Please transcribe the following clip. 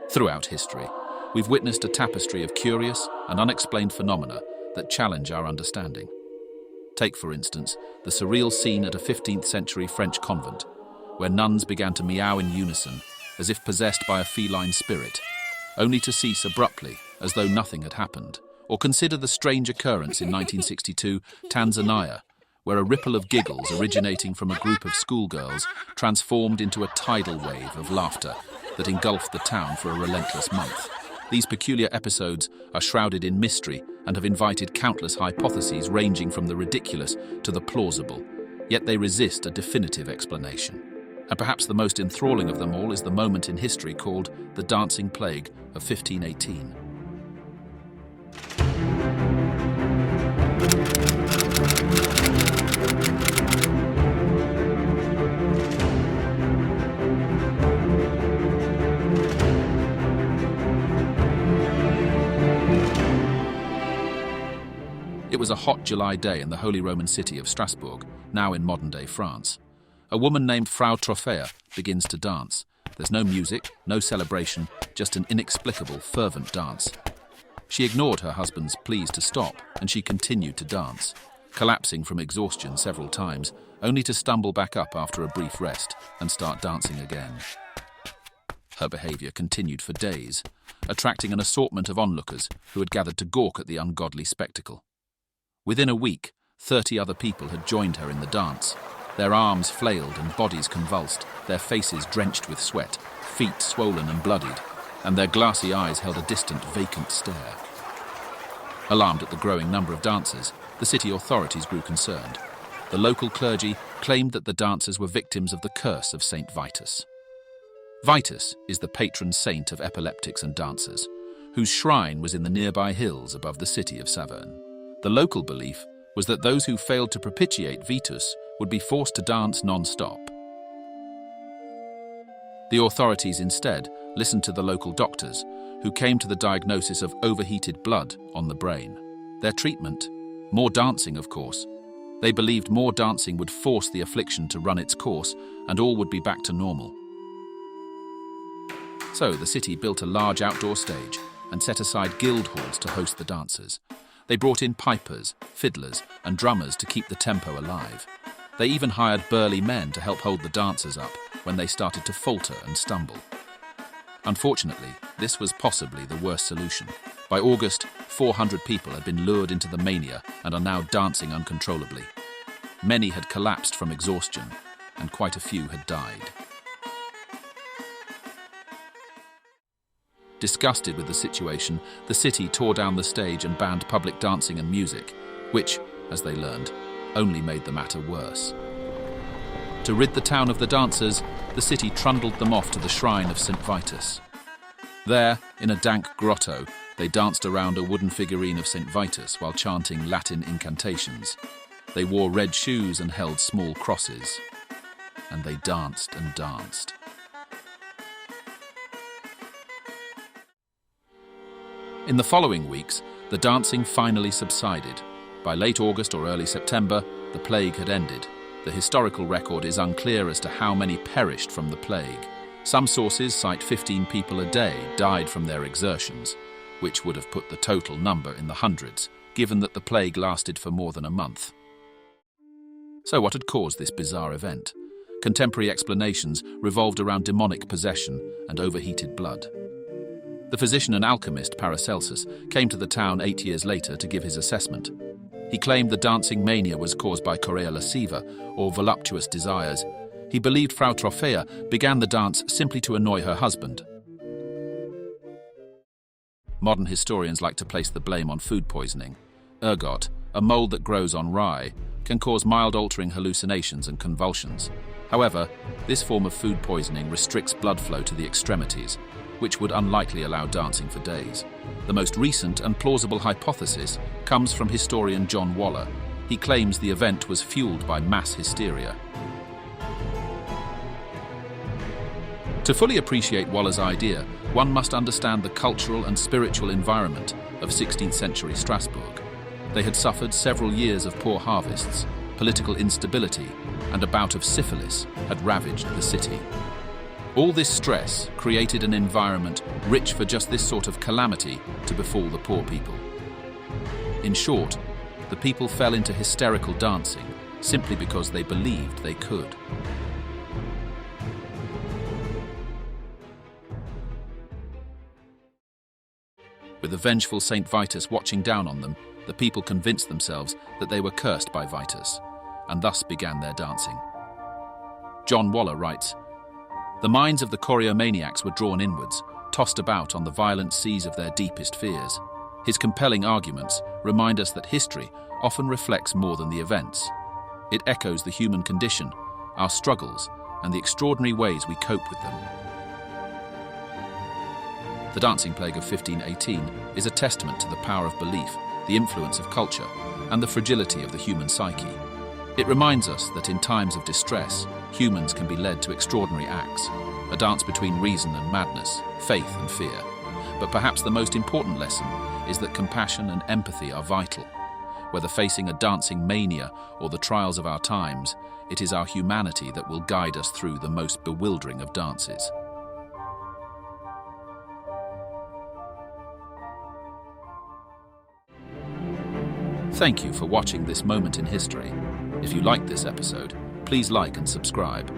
Throughout history, we've witnessed a tapestry of curious and unexplained phenomena that challenge our understanding. Take, for instance, the surreal scene at a 15th century French convent, where nuns began to meow in unison, as if possessed by a feline spirit, only to cease abruptly, as though nothing had happened. Or consider the strange occurrence in 1962, Tanzania, where a ripple of giggles originating from a group of schoolgirls transformed into a tidal wave of laughter that engulfed the town for a relentless month. These peculiar episodes are shrouded in mystery and have invited countless hypotheses ranging from the ridiculous to the plausible, yet they resist a definitive explanation. And perhaps the most enthralling of them all is the moment in history called the Dancing Plague of 1518. It was a hot July day in the Holy Roman city of Strasbourg, now in modern-day France. A woman named Frau Trophea begins to dance. There's no music, no celebration, just an inexplicable, fervent dance. She ignored her husband's pleas to stop, and she continued to dance, collapsing from exhaustion several times, only to stumble back up after a brief rest and start dancing again. Her behaviour continued for days, attracting an assortment of onlookers who had gathered to gawk at the ungodly spectacle. Within a week, 30 other people had joined her in the dance. Their arms flailed and bodies convulsed, their faces drenched with sweat, feet swollen and bloodied, and their glassy eyes held a distant, vacant stare. Alarmed at the growing number of dancers, the city authorities grew concerned. The local clergy claimed that the dancers were victims of the curse of Saint Vitus. Vitus is the patron saint of epileptics and dancers, whose shrine was in the nearby hills above the city of Saverne. The local belief was that those who failed to propitiate Vitus would be forced to dance non-stop. The authorities instead listened to the local doctors, who came to the diagnosis of overheated blood on the brain. Their treatment? More dancing, of course. They believed more dancing would force the affliction to run its course, and all would be back to normal. So the city built a large outdoor stage and set aside guild halls to host the dancers. They brought in pipers, fiddlers, and drummers to keep the tempo alive. They even hired burly men to help hold the dancers up when they started to falter and stumble. Unfortunately, this was possibly the worst solution. By August, 400 people had been lured into the mania and are now dancing uncontrollably. Many had collapsed from exhaustion, and quite a few had died. Disgusted with the situation, the city tore down the stage and banned public dancing and music, which, as they learned, only made the matter worse. To rid the town of the dancers, the city trundled them off to the shrine of St. Vitus. There, in a dank grotto, they danced around a wooden figurine of St. Vitus while chanting Latin incantations. They wore red shoes and held small crosses. And they danced and danced. In the following weeks, the dancing finally subsided. By late August or early September, the plague had ended. The historical record is unclear as to how many perished from the plague. Some sources cite 15 people a day died from their exertions, which would have put the total number in the hundreds, given that the plague lasted for more than a month. So what had caused this bizarre event? Contemporary explanations revolved around demonic possession and overheated blood. The physician and alchemist Paracelsus came to the town 8 years later to give his assessment. He claimed the dancing mania was caused by chorea lasciva, or voluptuous desires. He believed Frau Trophea began the dance simply to annoy her husband. Modern historians like to place the blame on food poisoning. Ergot, a mold that grows on rye, can cause mild-altering hallucinations and convulsions. However, this form of food poisoning restricts blood flow to the extremities, which would unlikely allow dancing for days. The most recent and plausible hypothesis comes from historian John Waller. He claims the event was fueled by mass hysteria. To fully appreciate Waller's idea, one must understand the cultural and spiritual environment of 16th century Strasbourg. They had suffered several years of poor harvests, political instability, and a bout of syphilis had ravaged the city. All this stress created an environment rich for just this sort of calamity to befall the poor people. In short, the people fell into hysterical dancing simply because they believed they could. With the vengeful Saint Vitus watching down on them, the people convinced themselves that they were cursed by Vitus, and thus began their dancing. John Waller writes, "The minds of the choreomaniacs were drawn inwards, tossed about on the violent seas of their deepest fears. His compelling arguments remind us that history often reflects more than the events. It echoes the human condition, our struggles, and the extraordinary ways we cope with them." The dancing plague of 1518 is a testament to the power of belief, the influence of culture, and the fragility of the human psyche. It reminds us that in times of distress, humans can be led to extraordinary acts, a dance between reason and madness, faith and fear. But perhaps the most important lesson is that compassion and empathy are vital. Whether facing a dancing mania or the trials of our times, it is our humanity that will guide us through the most bewildering of dances. Thank you for watching this moment in history. If you liked this episode, please like and subscribe.